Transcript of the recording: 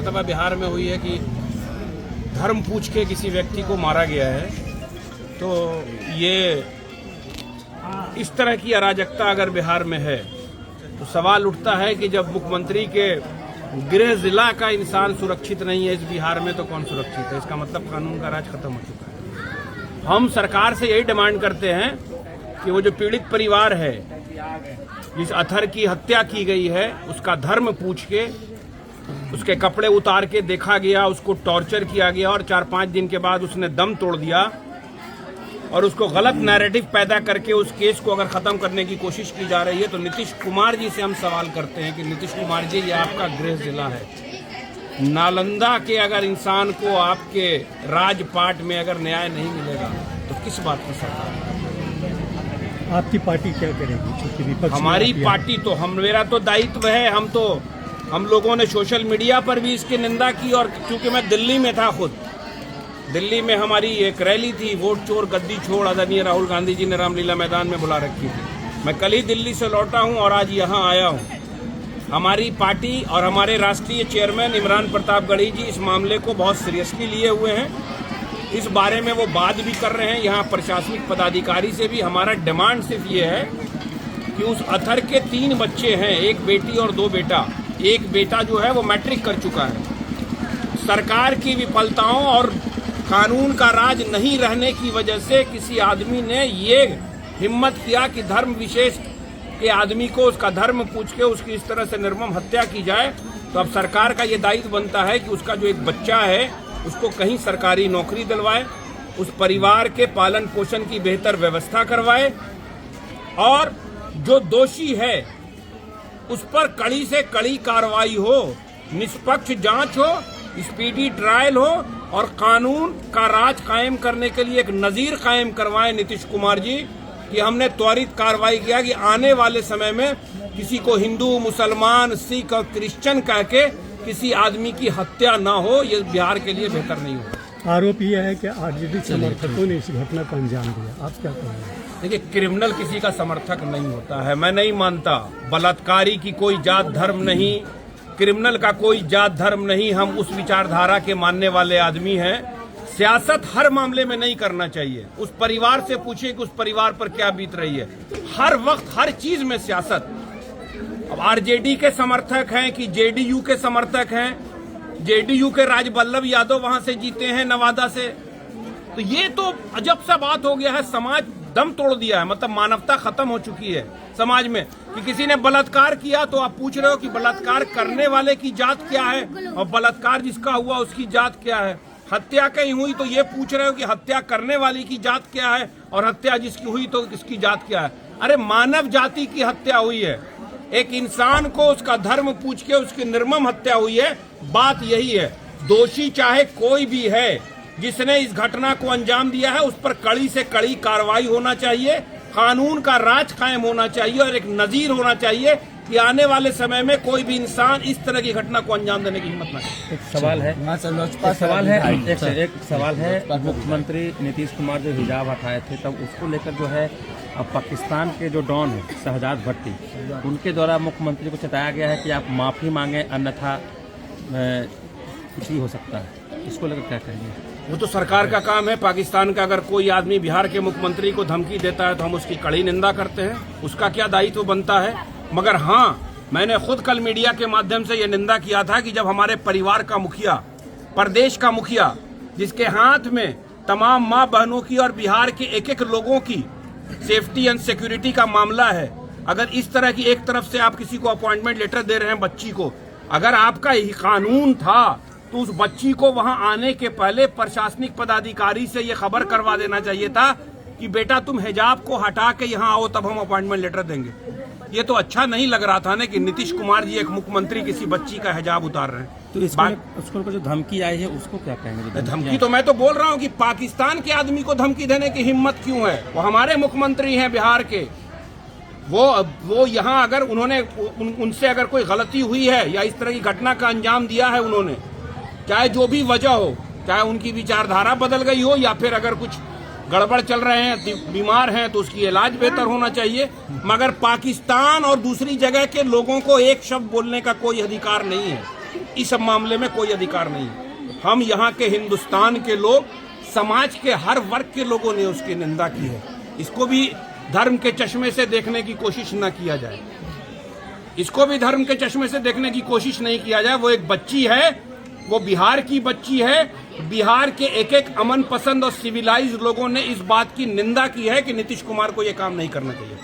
मरतबा बिहार में हुई है कि धर्म पूछ के किसी व्यक्ति को मारा गया है। तो ये इस तरह की अराजकता अगर बिहार में है तो सवाल उठता है कि जब मुख्यमंत्री के गृह जिला का इंसान सुरक्षित नहीं है इस बिहार में, तो कौन सुरक्षित है? इसका मतलब कानून का राज खत्म हो चुका है। हम सरकार से यही डिमांड करते हैं कि वो जो पीड़ित परिवार है, जिस अथर की हत्या की गई है, उसका धर्म पूछ के, उसके कपड़े उतार के देखा गया, उसको टॉर्चर किया गया और 4-5 दिन के बाद उसने दम तोड़ दिया और उसको गलत नैरेटिव पैदा करके उस केस को अगर खत्म करने की कोशिश की जा रही है, तो नीतीश कुमार जी से हम सवाल करते हैं कि नीतीश कुमार जी, ये आपका गृह जिला है। नालंदा के अगर इंसान को आपके राजपाट में अगर न्याय नहीं मिलेगा तो किस बात पर सरकार? आपकी पार्टी क्या करेगी? चूंकि विपक्ष हमारी पार्टी तो मेरा तो दायित्व है, हम लोगों ने सोशल मीडिया पर भी इसकी निंदा की। और चूंकि मैं दिल्ली में था, खुद दिल्ली में हमारी एक रैली थी, वोट चोर गद्दी छोड़, आदरणीय राहुल गांधी जी ने रामलीला मैदान में बुला रखी थी। मैं कल ही दिल्ली से लौटा हूं और आज यहां आया हूं। हमारी पार्टी और हमारे राष्ट्रीय चेयरमैन इमरान प्रतापगढ़ी जी इस मामले को बहुत सीरियसली लिए हुए हैं। इस बारे में वो बात भी कर रहे हैं। यहाँ प्रशासनिक पदाधिकारी से भी हमारा डिमांड सिर्फ ये है कि उस अथर के 3 बच्चे हैं, एक बेटी और 2 बेटा। एक बेटा जो है वो मैट्रिक कर चुका है। सरकार की विफलताओं और कानून का राज नहीं रहने की वजह से किसी आदमी ने ये हिम्मत किया कि धर्म विशेष के आदमी को उसका धर्म पूछ के उसकी इस तरह से निर्मम हत्या की जाए। तो अब सरकार का ये दायित्व बनता है कि उसका जो एक बच्चा है उसको कहीं सरकारी नौकरी दिलवाए, उस परिवार के पालन पोषण की बेहतर व्यवस्था करवाए और जो दोषी है उस पर कड़ी से कड़ी कार्रवाई हो, निष्पक्ष जांच हो, स्पीडी ट्रायल हो और कानून का राज कायम करने के लिए एक नजीर कायम करवाएं नीतीश कुमार जी, कि हमने त्वरित कार्रवाई किया कि आने वाले समय में किसी को हिंदू, मुसलमान, सिख और क्रिश्चियन कह के किसी आदमी की हत्या ना हो। ये बिहार के लिए बेहतर नहीं होगा। आरोप यह है कि आरजेडी समर्थकों ने इस घटना को अंजाम दिया। आप क्या कहेंगे? देखिए, क्रिमिनल किसी का समर्थक नहीं होता है। मैं नहीं मानता बलात्कारी की कोई जात धर्म नहीं, क्रिमिनल का कोई जात धर्म नहीं। हम उस विचारधारा के मानने वाले आदमी हैं। सियासत हर मामले में नहीं करना चाहिए। उस परिवार से पूछिए कि उस परिवार पर क्या बीत रही है। हर वक्त हर चीज में सियासत। अब आरजेडी के समर्थक हैं कि जेडीयू के समर्थक हैं। जेडीयू के राजबल्लभ यादव वहां से जीते हैं, नवादा से। तो ये तो अजब सा बात हो गया है। समाज दम तोड़ दिया है, मतलब मानवता खत्म हो चुकी है समाज में। कि किसी ने बलात्कार किया तो आप पूछ रहे हो कि बलात्कार करने वाले की जात क्या है और बलात्कार जिसका हुआ उसकी जात क्या है। हत्या कहीं हुई तो ये पूछ रहे हो कि हत्या करने वाली की जात क्या है और हत्या जिसकी हुई तो इसकी जात क्या है। अरे मानव जाति की हत्या हुई है, एक इंसान को उसका धर्म पूछ के उसकी निर्मम हत्या हुई है। बात यही है, दोषी चाहे कोई भी है जिसने इस घटना को अंजाम दिया है, उस पर कड़ी से कड़ी कार्रवाई होना चाहिए, कानून का राज कायम होना चाहिए और एक नजीर होना चाहिए कि आने वाले समय में कोई भी इंसान इस तरह की घटना को अंजाम देने की हिम्मत न करे। एक सवाल है मुख्यमंत्री नीतीश कुमार जो हिजाब हटाए थे, तब उसको लेकर जो है अब पाकिस्तान के जो डॉन है शहजाद भट्टी, उनके द्वारा मुख्यमंत्री को चेताया गया है कि आप माफ़ी मांगे, अन्यथा कुछ भी हो सकता है। इसको लेकर क्या कहेंगे? वो तो सरकार का काम है। पाकिस्तान का अगर कोई आदमी बिहार के मुख्यमंत्री को धमकी देता है तो हम उसकी कड़ी निंदा करते हैं, उसका क्या दायित्व बनता है। मगर हाँ, मैंने खुद कल मीडिया के माध्यम से ये निंदा किया था कि जब हमारे परिवार का मुखिया, प्रदेश का मुखिया, जिसके हाथ में तमाम माँ बहनों की और बिहार के एक लोगों की सेफ्टी एंड सिक्योरिटी का मामला है, अगर इस तरह की एक तरफ से आप किसी को अपॉइंटमेंट लेटर दे रहे हैं बच्ची को, अगर आपका यही कानून था तो उस बच्ची को वहां आने के पहले प्रशासनिक पदाधिकारी से ये खबर करवा देना चाहिए था कि बेटा तुम हिजाब को हटा के यहाँ आओ, तब हम अपॉइंटमेंट लेटर देंगे। ये तो अच्छा नहीं लग रहा था ना कि नीतीश कुमार जी एक मुख्यमंत्री किसी बच्ची का हिजाब उतार रहे हैं। तो उसको जो धमकी आई है उसको क्या कहेंगे? धमकी तो मैं तो बोल रहा हूँ कि पाकिस्तान के आदमी को धमकी देने की हिम्मत क्यों है? वो हमारे मुख्यमंत्री हैं बिहार के। वो यहाँ अगर उन्होंने उनसे अगर कोई गलती हुई है या इस तरह की घटना का अंजाम दिया है उन्होंने, चाहे जो भी वजह हो, चाहे उनकी विचारधारा बदल गई हो या फिर अगर कुछ गड़बड़ चल रहे हैं, बीमार हैं, तो उसकी इलाज बेहतर होना चाहिए। मगर पाकिस्तान और दूसरी जगह के लोगों को एक शब्द बोलने का कोई अधिकार नहीं है। इस सब मामले में कोई अधिकार नहीं है। हम यहाँ के हिंदुस्तान के लोग, समाज के हर वर्ग के लोगों ने उसकी निंदा की है। इसको भी धर्म के चश्मे से देखने की कोशिश न किया जाए, इसको भी धर्म के चश्मे से देखने की कोशिश नहीं किया जाए। वो एक बच्ची है, वो बिहार की बच्ची है। बिहार के एक एक अमन पसंद और सिविलाइज लोगों ने इस बात की निंदा की है कि नीतीश कुमार को ये काम नहीं करना चाहिए।